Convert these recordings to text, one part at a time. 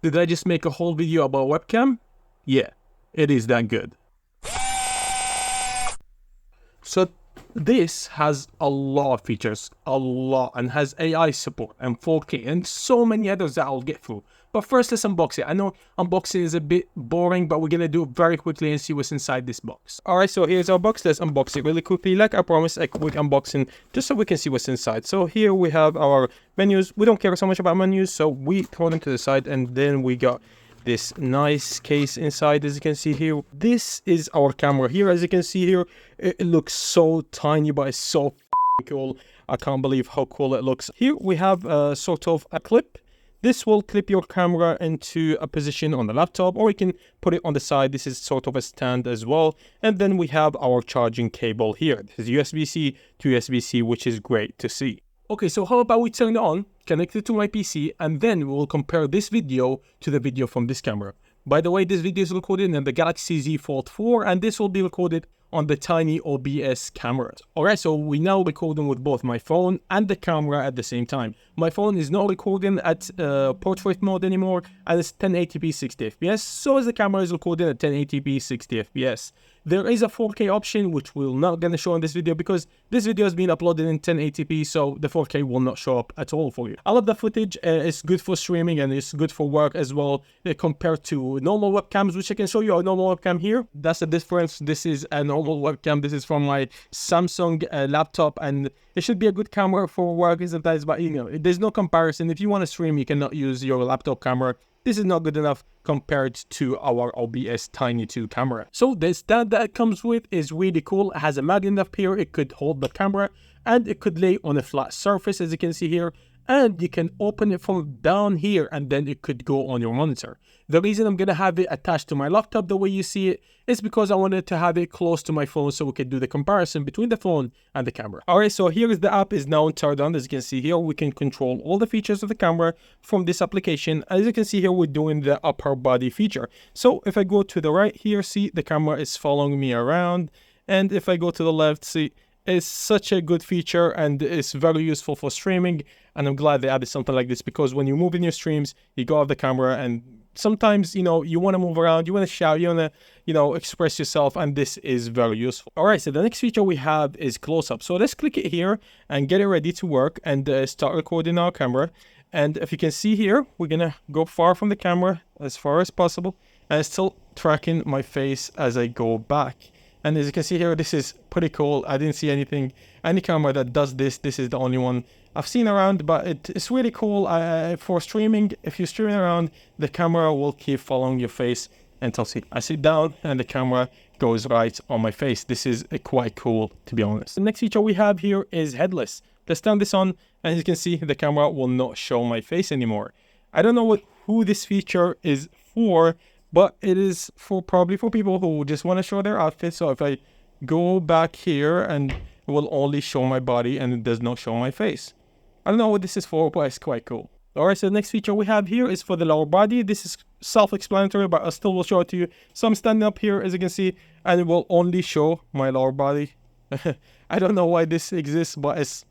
Did I just make a whole video about webcam? Yeah, it is that good. So this has a lot of features, a lot, and has AI support and 4K and so many others that I'll get through. But first, let's unbox it. I know unboxing is a bit boring, but we're gonna do it very quickly and see what's inside this box. Alright, so here's our box. Let's unbox it really quickly. Like I promised, a quick unboxing just so we can see what's inside. So here we have our menus. We don't care so much about menus, so we throw them to the side, and then we got this nice case inside, as you can see here. This is our camera here. As you can see here, it looks so tiny, but it's so cool. I can't believe how cool it looks. Here we have a sort of a clip. This will clip your camera into a position on the laptop, or you can put it on the side. This is sort of a stand as well. And then we have our charging cable here. This is USB-C to USB-C, which is great to see. Okay, so how about we turn it on, connect it to my PC, and then we will compare this video to the video from this camera. By the way, this video is recorded in the Galaxy Z Fold 4, and this will be recorded on the tiny OBS camera. Alright, so we now recording with both my phone and the camera at the same time. My phone is not recording at portrait mode anymore, and it's 1080p 60 fps, so as the camera is recording at 1080p 60 fps. There is a 4K option, which we're not going to show in this video because this video has been uploaded in 1080p, so the 4K will not show up at all for you. I love the footage. It's good for streaming and it's good for work as well, compared to normal webcams, which I can show you a normal webcam here. That's the difference. This is a normal webcam. This is from my Samsung laptop, and it should be a good camera for work sometimes, but you know, there's no comparison. If you want to stream, you cannot use your laptop camera. This is not good enough compared to our OBS Tiny 2 camera. So the stand that it comes with is really cool. It has a magnet up here. It could hold the camera, and it could lay on a flat surface, as you can see here. And you can open it from down here, and then it could go on your monitor. The reason I'm going to have it attached to my laptop the way you see it is because I wanted to have it close to my phone so we could do the comparison between the phone and the camera. Alright, so here is the app is now turned on. As you can see here, we can control all the features of the camera from this application. As you can see here, we're doing the upper body feature. So if I go to the right here, see the camera is following me around. And if I go to the left, see, it's such a good feature and it's very useful for streaming, and I'm glad they added something like this, because when you move in your streams, you go off the camera, and sometimes, you know, you want to move around, you want to shout, you want to, you know, express yourself, and this is very useful. All right, so the next feature we have is close-up. So let's click it here and get it ready to work and start recording our camera. And if you can see here, we're gonna go far from the camera, as far as possible, and it's still tracking my face as I go back. And as you can see here, this is pretty cool. I didn't see any camera that does this. This is the only one I've seen around, but it's really cool for streaming. If you're streaming around, the camera will keep following your face until I sit down and the camera goes right on my face. This is quite cool, to be honest. The next feature we have here is headless. Let's turn this on, and as you can see, the camera will not show my face anymore. I don't know who this feature is for, but it is probably for people who just want to show their outfit. So if I go back here, and it will only show my body and it does not show my face. I don't know what this is for, but it's quite cool. Alright, so the next feature we have here is for the lower body. This is self-explanatory, but I still will show it to you. So I'm standing up here, as you can see, and it will only show my lower body. I don't know why this exists, but it's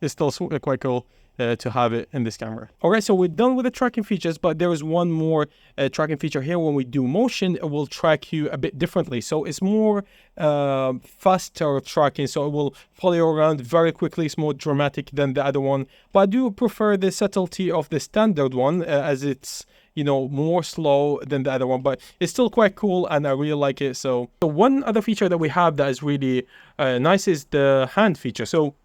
still quite cool to have it in this camera. Alright, so we're done with the tracking features, but there is one more tracking feature here. When we do motion, it will track you a bit differently. So it's more faster tracking, so it will follow you around very quickly. It's more dramatic than the other one, but I do prefer the subtlety of the standard one, as it's, you know, more slow than the other one, but it's still quite cool and I really like it. So one other feature that we have that is really nice is the hand feature. So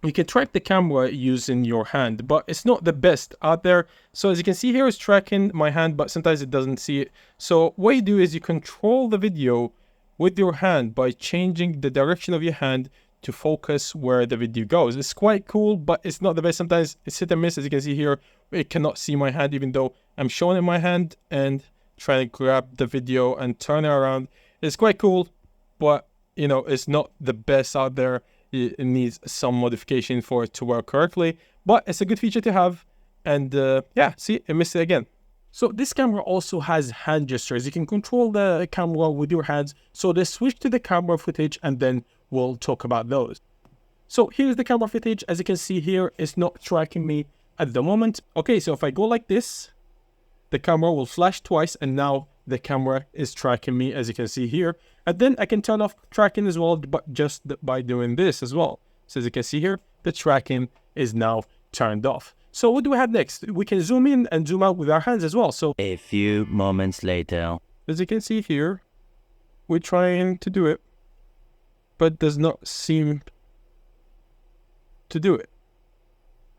you can track the camera using your hand, but it's not the best out there. So as you can see here, it's tracking my hand, but sometimes it doesn't see it. So what you do is you control the video with your hand by changing the direction of your hand to focus where the video goes. It's quite cool, but it's not the best. Sometimes it's hit and miss. As you can see here, it cannot see my hand, even though I'm showing it my hand and trying to grab the video and turn it around. It's quite cool, but you know, it's not the best out there. It needs some modification for it to work correctly, but it's a good feature to have. And yeah, see, it missed it again. So this camera also has hand gestures. You can control the camera with your hands. So let's switch to the camera footage and then we'll talk about those. So here's the camera footage. As you can see here, it's not tracking me at the moment. Okay, so if I go like this, the camera will flash twice, and now the camera is tracking me, as you can see here. And then I can turn off tracking as well, but just by doing this as well. So as you can see here, the tracking is now turned off. So what do we have next? We can zoom in and zoom out with our hands as well. So a few moments later, as you can see here, we're trying to do it, but does not seem to do it.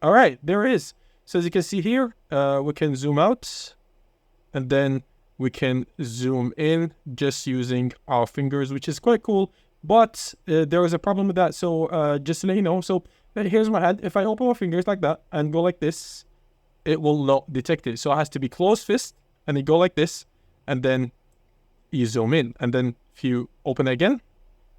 All right, there it is. So as you can see here, we can zoom out, and then we can zoom in just using our fingers, which is quite cool. But there is a problem with that. So just to let you know, so here's my hand. If I open my fingers like that and go like this, it will not detect it. So it has to be closed fist, and then go like this, and then you zoom in. And then if you open it again,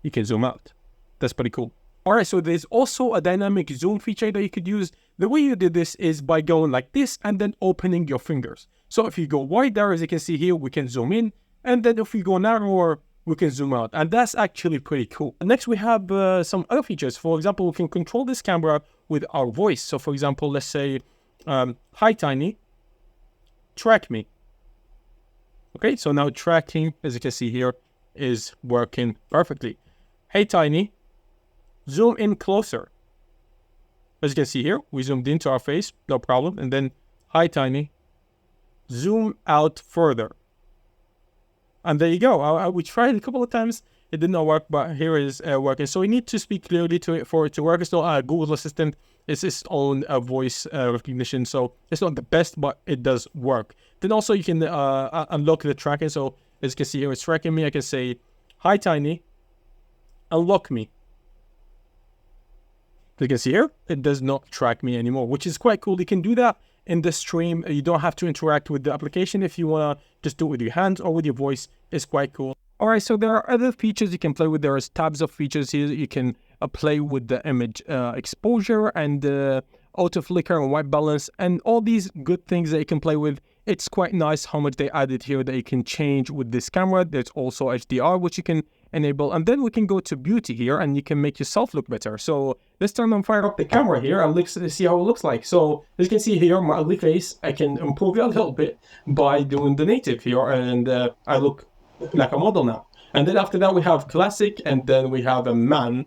you can zoom out. That's pretty cool. All right, so there's also a dynamic zoom feature that you could use. The way you did this is by going like this and then opening your fingers. So if you go wider, as you can see here, we can zoom in. And then if we go narrower, we can zoom out. And that's actually pretty cool. Next, we have some other features. For example, we can control this camera with our voice. So for example, let's say, hi, Tiny, track me. Okay, so now tracking, as you can see here, is working perfectly. Hey, Tiny, zoom in closer. As you can see here, we zoomed into our face, no problem. And then, hi, Tiny, zoom out further. And there you go. We tried a couple of times. It did not work, but here is working. So we need to speak clearly to it for it to work. It's not a Google Assistant. It's its own voice recognition. So it's not the best, but it does work. Then also you can unlock the tracking. So as you can see here, it's tracking me. I can say, hi, Tiny, unlock me. You can see here, it does not track me anymore, which is quite cool. You can do that in the stream. You don't have to interact with the application. If you want to just do it with your hands or with your voice, it's quite cool. All right, so there are other features you can play with. There is tabs of features here. You can play with the image exposure and auto flicker and white balance and all these good things that you can play with. It's quite nice how much they added here that you can change with this camera. There's also HDR, which you can enable. And then we can go to beauty here and you can make yourself look better. So let's fire up the camera here and let's see how it looks like. So as you can see here, my ugly face, I can improve it a little bit by doing the native here. And I look like a model now. And then after that, we have classic, and then we have a man,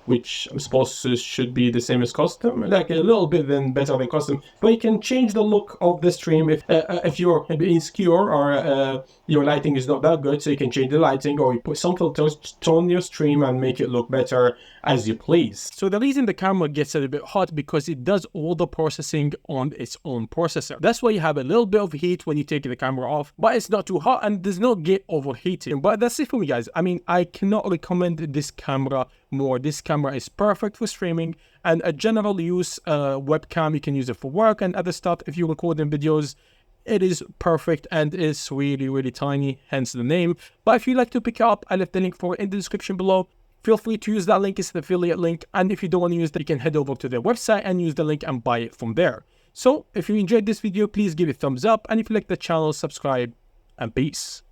which I'm supposed to should be the same as custom, like a little bit then better than custom. But you can change the look of the stream if you're insecure or your lighting is not that good. So you can change the lighting, or you put some filters, tone your stream and make it look better as you please. So the reason the camera gets a little bit hot because it does all the processing on its own processor. That's why you have a little bit of heat when you take the camera off, but it's not too hot and does not get overheated. But that's it for me, guys. I mean, I cannot recommend this camera more. This camera is perfect for streaming and a general use webcam. You can use it for work and other stuff. If you're recording videos, it is perfect and it's really, really tiny, hence the name. But if you'd like to pick it up, I left the link for it in the description below. Feel free to use that link. It's an affiliate link. And if you don't want to use that, you can head over to their website and use the link and buy it from there. So if you enjoyed this video, please give it a thumbs up. And if you like the channel, subscribe and peace.